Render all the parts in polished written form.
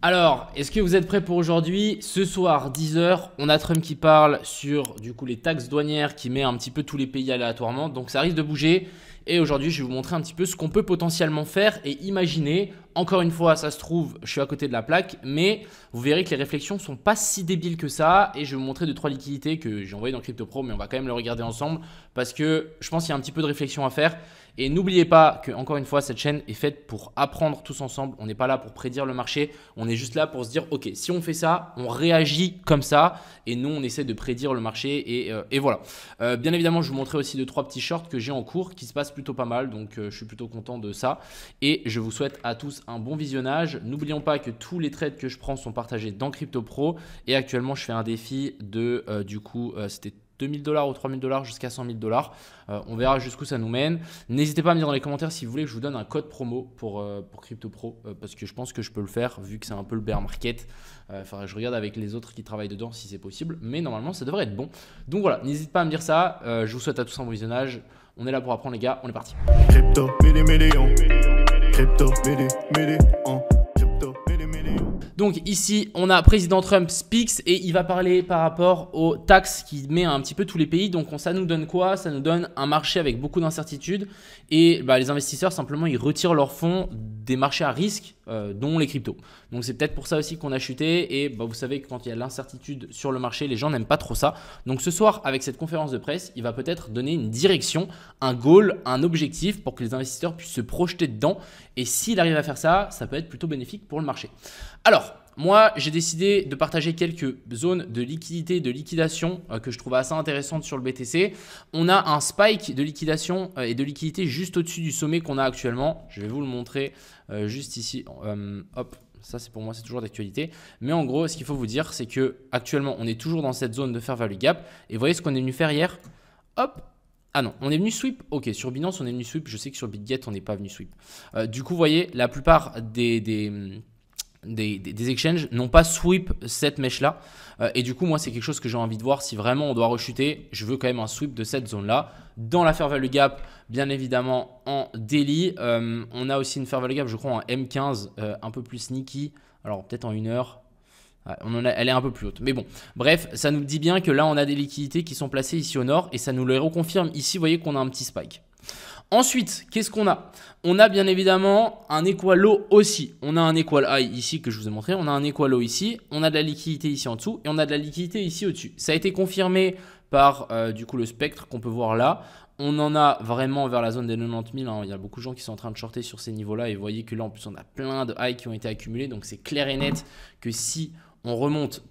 Alors, est-ce que vous êtes prêts pour aujourd'hui? Ce soir, 10 h, on a Trump qui parle sur du coup les taxes douanières qui met un petit peu tous les pays aléatoirement. Donc ça risque de bouger. Et aujourd'hui, je vais vous montrer un petit peu ce qu'on peut potentiellement faire et imaginer. Encore une fois, ça se trouve, je suis à côté de la plaque, mais vous verrez que les réflexions ne sont pas si débiles que ça. Et je vais vous montrer 2-3 liquidités que j'ai envoyées dans CryptoPro, mais on va quand même le regarder ensemble parce que je pense qu'il y a un petit peu de réflexion à faire. Et n'oubliez pas que, encore une fois, cette chaîne est faite pour apprendre tous ensemble. On n'est pas là pour prédire le marché. On est juste là pour se dire, ok, si on fait ça, on réagit comme ça. Et nous, on essaie de prédire le marché. Et voilà. Bien évidemment, je vous montrerai aussi 2-3 petits shorts que j'ai en cours qui se passent plutôt pas mal. Donc, je suis plutôt content de ça. Et je vous souhaite à tous un bon visionnage. N'oublions pas que tous les trades que je prends sont partagés dans CryptoPro. Et actuellement, je fais un défi de, c'était 2000 $ ou 3000 $ jusqu'à 100 000 $. On verra jusqu'où ça nous mène. N'hésitez pas à me dire dans les commentaires si vous voulez que je vous donne un code promo pour CryptoPro parce que je pense que je peux le faire vu que c'est un peu le bear market. Faudrait que je regarde avec les autres qui travaillent dedans si c'est possible. Mais normalement, ça devrait être bon. Donc voilà, n'hésitez pas à me dire ça. Je vous souhaite à tous un bon visionnage. On est là pour apprendre les gars. On est parti. Crypto, million. Crypto, million. Crypto, million. Donc ici, on a président Trump speaks et il va parler par rapport aux taxes qu'il met un petit peu tous les pays. Donc ça nous donne quoi? Ça nous donne un marché avec beaucoup d'incertitudes et les investisseurs simplement ils retirent leurs fonds des marchés à risque dont les cryptos. Donc c'est peut-être pour ça aussi qu'on a chuté et vous savez que quand il y a l'incertitude sur le marché, les gens n'aiment pas trop ça. Donc ce soir avec cette conférence de presse, il va peut-être donner une direction, un goal, un objectif pour que les investisseurs puissent se projeter dedans et s'il arrive à faire ça, ça peut être plutôt bénéfique pour le marché. Alors, moi, j'ai décidé de partager quelques zones de liquidité, de liquidation que je trouve assez intéressantes sur le BTC. On a un spike de liquidation et de liquidité juste au-dessus du sommet qu'on a actuellement. Je vais vous le montrer juste ici. Hop, ça c'est pour moi, c'est toujours d'actualité. Mais en gros, ce qu'il faut vous dire, c'est que actuellement, on est toujours dans cette zone de fair value gap. Et vous voyez ce qu'on est venu faire hier? Hop. Ah non, on est venu sweep. Ok, sur Binance, on est venu sweep. Je sais que sur BitGet, on n'est pas venu sweep. Du coup, vous voyez, la plupart des exchanges n'ont pas sweep cette mèche là et du coup moi c'est quelque chose que j'ai envie de voir. Si vraiment on doit rechuter, je veux quand même un sweep de cette zone là dans la fair value gap, bien évidemment en daily. On a aussi une fair value gap je crois en M15 un peu plus sneaky, alors peut-être en 1 heure. Elle est un peu plus haute, mais bon, bref, ça nous dit bien que là on a des liquidités qui sont placées ici au nord et ça nous le reconfirme ici. Vous voyez qu'on a un petit spike. Ensuite, qu'est-ce qu'on a? On a bien évidemment un equal low aussi. On a un equal high ici que je vous ai montré. On a un equal low ici. On a de la liquidité ici en dessous et on a de la liquidité ici au-dessus. Ça a été confirmé par du coup le spectre qu'on peut voir là. On en a vraiment vers la zone des 90 000. Il y a beaucoup de gens qui sont en train de shorter sur ces niveaux-là et vous voyez que là en plus on a plein de highs qui ont été accumulés. Donc c'est clair et net que si on remonte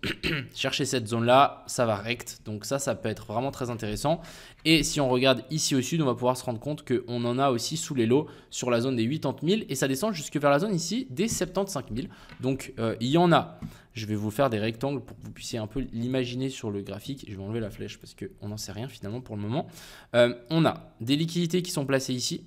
chercher cette zone-là, ça va rect. Donc ça peut être vraiment très intéressant. Et si on regarde ici au sud, on va pouvoir se rendre compte qu'on en a aussi sous les lows sur la zone des 80 000. Et ça descend jusque vers la zone ici des 75 000. Donc il y en a. Je vais vous faire des rectangles pour que vous puissiez un peu l'imaginer sur le graphique. Je vais enlever la flèche parce qu'on n'en sait rien finalement pour le moment. On a des liquidités qui sont placées ici.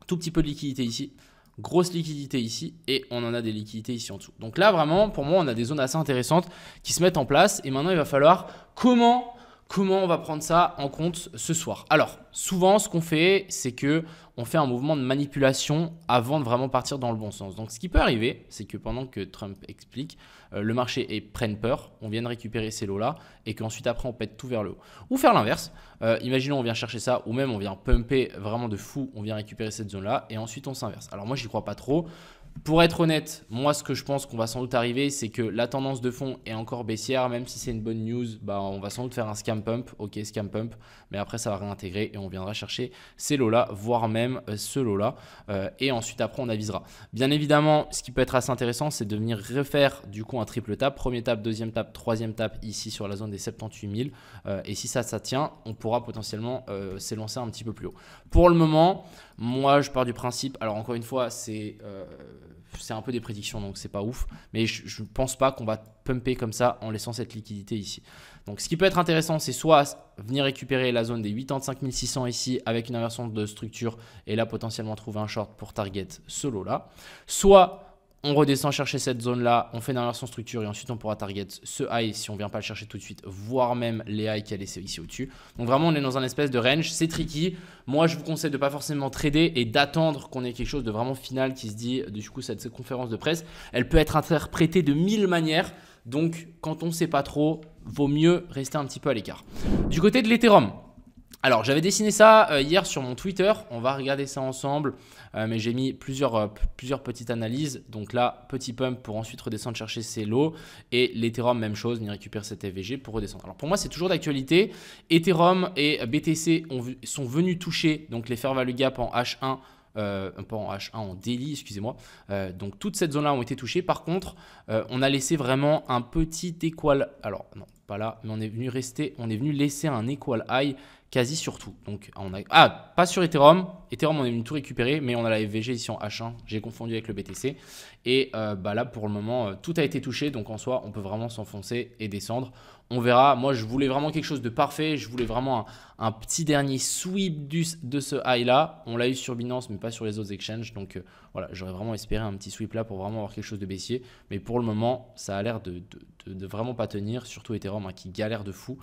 Tout petit peu de liquidité ici. Grosse liquidité ici et on en a des liquidités ici en dessous. Donc là vraiment pour moi on a des zones assez intéressantes qui se mettent en place et maintenant il va falloir comment on va prendre ça en compte ce soir. Alors souvent ce qu'on fait c'est que on fait un mouvement de manipulation avant de vraiment partir dans le bon sens. Donc ce qui peut arriver c'est que pendant que Trump explique, le marché prenne peur, on vient de récupérer ces lots là et qu'ensuite après on pète tout vers le haut. Ou faire l'inverse, imaginons on vient chercher ça ou même on vient pumper vraiment de fou, on vient récupérer cette zone là et ensuite on s'inverse. Alors moi j'y crois pas trop. Pour être honnête, moi ce que je pense qu'on va sans doute arriver, c'est que la tendance de fond est encore baissière, même si c'est une bonne news, on va sans doute faire un scam pump, ok scam pump, mais après ça va réintégrer et on viendra chercher ces lots là, voire même ce lot là, et ensuite après on avisera. Bien évidemment, ce qui peut être assez intéressant, c'est de venir refaire du coup un triple tap, premier tap, deuxième tap, troisième tap ici sur la zone des 78 000, et si ça tient, on pourra potentiellement s'élancer un petit peu plus haut. Pour le moment, moi je pars du principe, alors encore une fois c'est un peu des prédictions donc c'est pas ouf, mais je ne pense pas qu'on va pumper comme ça en laissant cette liquidité ici. Donc ce qui peut être intéressant c'est soit venir récupérer la zone des 85 600 ici avec une inversion de structure et là potentiellement trouver un short pour target ce lot là, soit On redescend chercher cette zone-là, on fait une inversion structure et ensuite on pourra target ce high si on ne vient pas le chercher tout de suite, voire même les highs qu'il y a laissé ici au-dessus. Donc vraiment, on est dans un espèce de range, c'est tricky. Moi, je vous conseille de ne pas forcément trader et d'attendre qu'on ait quelque chose de vraiment final qui se dit, du coup, cette conférence de presse, elle peut être interprétée de 1000 manières. Donc, quand on ne sait pas trop, vaut mieux rester un petit peu à l'écart. Du côté de l'Ethereum, alors, j'avais dessiné ça hier sur mon Twitter. On va regarder ça ensemble. Mais j'ai mis plusieurs petites analyses. Donc là, petit pump pour ensuite redescendre chercher ses lows. Et l'Ethereum, même chose, on y récupère cet FVG pour redescendre. Alors pour moi, c'est toujours d'actualité. Ethereum et BTC sont venus toucher donc les fair value gap en H1. Pas en H1, en daily, excusez-moi. Donc toute cette zone-là ont été touchées. Par contre, on a laissé vraiment un petit equal. Alors non, pas là, mais on est venu laisser un equal high quasi sur tout. Donc pas sur Ethereum. Ethereum, on est venu tout récupérer, mais on a la FVG ici en H1. J'ai confondu avec le BTC. Et là, pour le moment, tout a été touché. Donc en soi, on peut vraiment s'enfoncer et descendre. On verra. Moi, je voulais vraiment quelque chose de parfait. Je voulais vraiment un petit dernier sweep de ce high-là. On l'a eu sur Binance, mais pas sur les autres exchanges. Donc voilà, j'aurais vraiment espéré un petit sweep là pour vraiment avoir quelque chose de baissier. Mais pour le moment, ça a l'air de vraiment pas tenir. Surtout Ethereum qui galère de fou.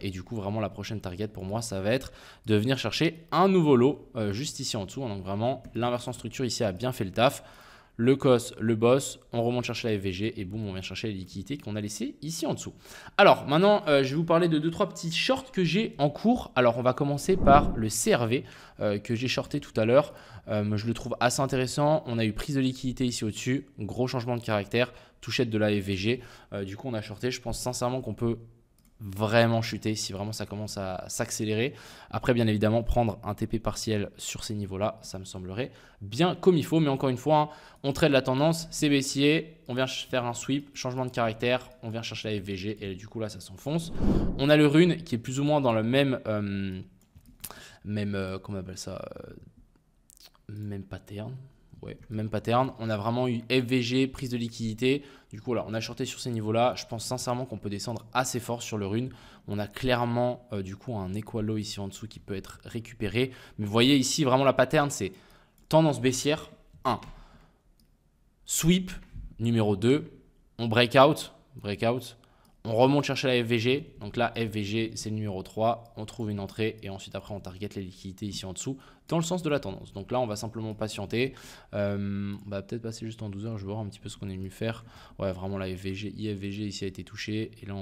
Et du coup, vraiment, la prochaine target pour moi, ça va être de venir chercher un nouveau lot juste ici en dessous. Donc vraiment, l'inversion structure ici a bien fait le taf. Le COS, le boss, on remonte chercher la FVG et boum, on vient chercher les liquidités qu'on a laissées ici en dessous. Alors maintenant, je vais vous parler de 2-3 petits shorts que j'ai en cours. Alors on va commencer par le CRV que j'ai shorté tout à l'heure. Je le trouve assez intéressant. On a eu prise de liquidité ici au-dessus, gros changement de caractère, touchette de la FVG. Du coup, on a shorté. Je pense sincèrement qu'on peut vraiment chuter si vraiment ça commence à s'accélérer. Après, bien évidemment, prendre un TP partiel sur ces niveaux-là, ça me semblerait bien comme il faut. Mais encore une fois, on trade la tendance, c'est baissier, on vient faire un sweep, changement de caractère, on vient chercher la FVG et du coup là, ça s'enfonce. On a le rune qui est plus ou moins dans le même comment on appelle ça, même pattern. Ouais, même pattern. On a vraiment eu FVG, prise de liquidité. Du coup, là, on a shorté sur ces niveaux-là. Je pense sincèrement qu'on peut descendre assez fort sur le rune. On a clairement, du coup, un equal low ici en dessous qui peut être récupéré. Mais vous voyez ici, vraiment, la pattern, c'est tendance baissière. 1. Sweep, numéro 2. On breakout. On remonte chercher la FVG. Donc là, FVG, c'est le numéro 3. On trouve une entrée et ensuite, après, on target les liquidités ici en dessous dans le sens de la tendance. Donc là, on va simplement patienter. On va peut-être passer juste en 12 heures. Je vais voir un petit peu ce qu'on est venu faire. Ouais, vraiment, la FVG, IFVG ici a été touchée. Et là,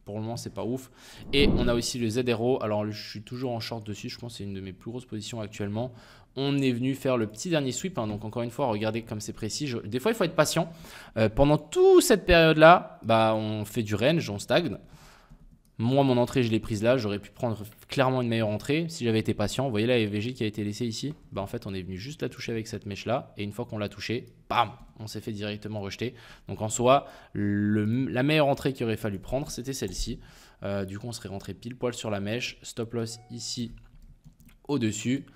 pour le moment, c'est pas ouf. Et on a aussi le ZRO. Alors, je suis toujours en short dessus. Je pense que c'est une de mes plus grosses positions actuellement. On est venu faire le petit dernier sweep. Donc, encore une fois, regardez comme c'est précis. Des fois, il faut être patient. Pendant toute cette période-là, on fait du range, on stagne. Moi, mon entrée, je l'ai prise là. J'aurais pu prendre clairement une meilleure entrée si j'avais été patient. Vous voyez la FVG qui a été laissée ici. En fait, on est venu juste la toucher avec cette mèche-là. Et une fois qu'on l'a touchée, bam, on s'est fait directement rejeter. Donc, en soi, la meilleure entrée qu'il aurait fallu prendre, c'était celle-ci. Du coup, on serait rentré pile poil sur la mèche. Stop loss ici, au-dessus.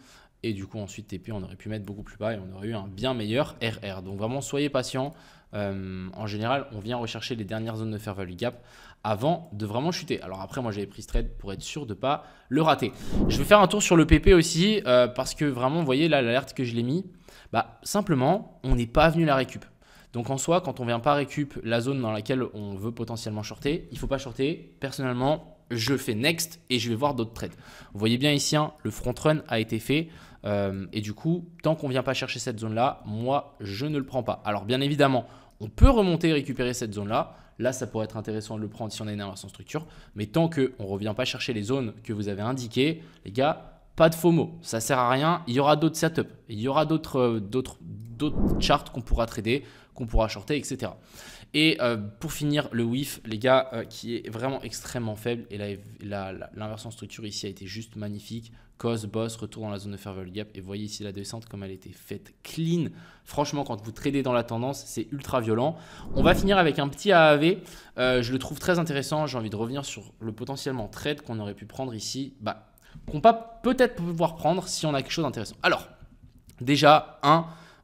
Et du coup, ensuite, TP, on aurait pu mettre beaucoup plus bas et on aurait eu un bien meilleur RR. Donc, vraiment, soyez patient. En général, on vient rechercher les dernières zones de fair value gap avant de vraiment chuter. Alors après, moi, j'avais pris ce trade pour être sûr de ne pas le rater. Je vais faire un tour sur le PP aussi parce que vraiment, vous voyez là, l'alerte que je l'ai mis, simplement, on n'est pas venu la récup. Donc en soi, quand on ne vient pas récup la zone dans laquelle on veut potentiellement shorter, il ne faut pas shorter. Personnellement, je fais next et je vais voir d'autres trades. Vous voyez bien ici, le front run a été fait. Et du coup, tant qu'on ne vient pas chercher cette zone-là, moi, je ne le prends pas. Alors bien évidemment, on peut remonter et récupérer cette zone-là. Là, ça pourrait être intéressant de le prendre si on a une inversion structure. Mais tant qu'on ne revient pas chercher les zones que vous avez indiquées, les gars, pas de FOMO. Ça ne sert à rien. Il y aura d'autres setups. Il y aura d'autres charts qu'on pourra trader, qu'on pourra shorter, etc. Et pour finir, le WIF, les gars, qui est vraiment extrêmement faible. Et l'inversion structure ici a été juste magnifique. Cause, boss, retour dans la zone de fair value gap. Et vous voyez ici la descente comme elle était faite clean. Franchement, quand vous tradez dans la tendance, c'est ultra violent. On va finir avec un petit AAV. Je le trouve très intéressant. J'ai envie de revenir sur le potentiellement trade qu'on aurait pu prendre ici. Qu'on va peut-être pouvoir prendre si on a quelque chose d'intéressant. Alors, déjà,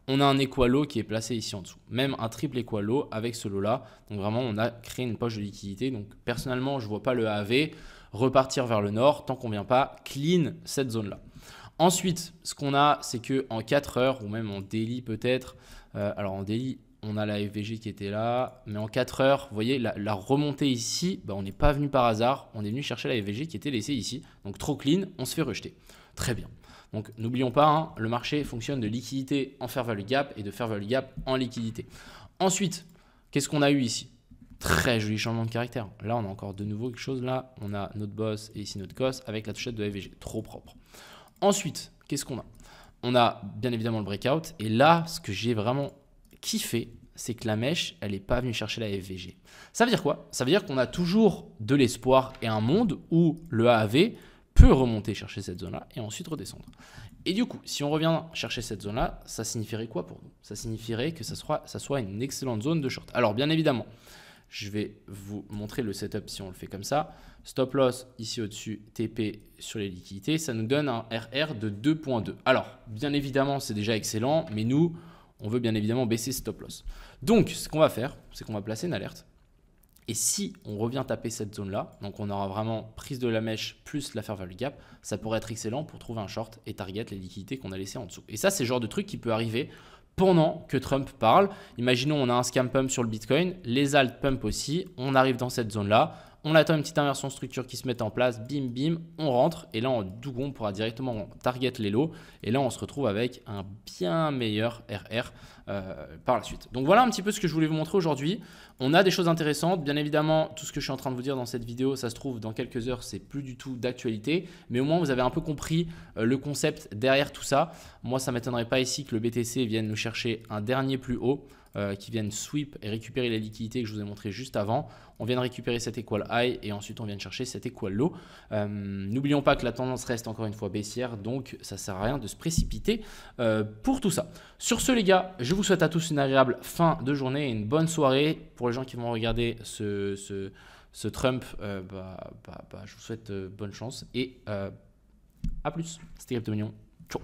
on a un equalo qui est placé ici en dessous. Même un triple equalo avec ce lot-là. Donc vraiment, on a créé une poche de liquidité. Donc personnellement, je ne vois pas le AAV repartir vers le nord tant qu'on ne vient pas clean cette zone-là. Ensuite, ce qu'on a, c'est qu'en 4 heures ou même en daily peut-être, Alors en daily, on a la FVG qui était là, mais en 4 heures, vous voyez, la remontée ici, bah, on n'est pas venu par hasard, on est venu chercher la FVG qui était laissée ici. Donc trop clean, on se fait rejeter. Très bien. Donc n'oublions pas, hein, le marché fonctionne de liquidité en fair value gap et de fair value gap en liquidité. Ensuite, qu'est-ce qu'on a eu ici? Très joli changement de caractère. Là, on a encore de nouveau quelque chose. Là, on a notre boss et ici notre cos avec la touchette de FVG. Trop propre. Ensuite, qu'est-ce qu'on a? On a bien évidemment le breakout. Et là, ce que j'ai vraiment kiffé, c'est que la mèche, elle n'est pas venue chercher la FVG. Ça veut dire quoi? Ça veut dire qu'on a toujours de l'espoir et un monde où le AAV peut remonter chercher cette zone-là et ensuite redescendre. Et du coup, si on revient chercher cette zone-là, ça signifierait quoi pour nous? Ça signifierait que ça soit une excellente zone de short. Alors, bien évidemment, je vais vous montrer le setup si on le fait comme ça. Stop loss ici au-dessus, TP sur les liquidités. Ça nous donne un RR de 2.2. Alors, bien évidemment, c'est déjà excellent, mais nous, on veut bien évidemment baisser stop loss. Donc, ce qu'on va faire, c'est qu'on va placer une alerte. Et si on revient taper cette zone-là, donc on aura vraiment prise de la mèche plus la fair value gap, ça pourrait être excellent pour trouver un short et target les liquidités qu'on a laissées en dessous. Et ça, c'est le genre de truc qui peut arriver pendant que Trump parle. Imaginons on a un scam pump sur le Bitcoin, les alt pump aussi, on arrive dans cette zone-là, on attend une petite inversion structure qui se met en place, bim bim, on rentre et là en dougon on pourra directement target les lots et là on se retrouve avec un bien meilleur RR par la suite. Donc voilà un petit peu ce que je voulais vous montrer aujourd'hui. On a des choses intéressantes, bien évidemment tout ce que je suis en train de vous dire dans cette vidéo, ça se trouve dans quelques heures, c'est plus du tout d'actualité, mais au moins vous avez un peu compris le concept derrière tout ça. Moi ça ne m'étonnerait pas ici que le BTC vienne nous chercher un dernier plus haut, qui viennent sweep et récupérer les liquidités que je vous ai montré juste avant. On vient de récupérer cet equal high et ensuite on vient de chercher cet equal low. N'oublions pas que la tendance reste encore une fois baissière, donc ça ne sert à rien de se précipiter pour tout ça. Sur ce les gars, je vous souhaite à tous une agréable fin de journée et une bonne soirée. Pour les gens qui vont regarder ce Trump, je vous souhaite bonne chance et à plus. C'était Crypto Mignon. Ciao.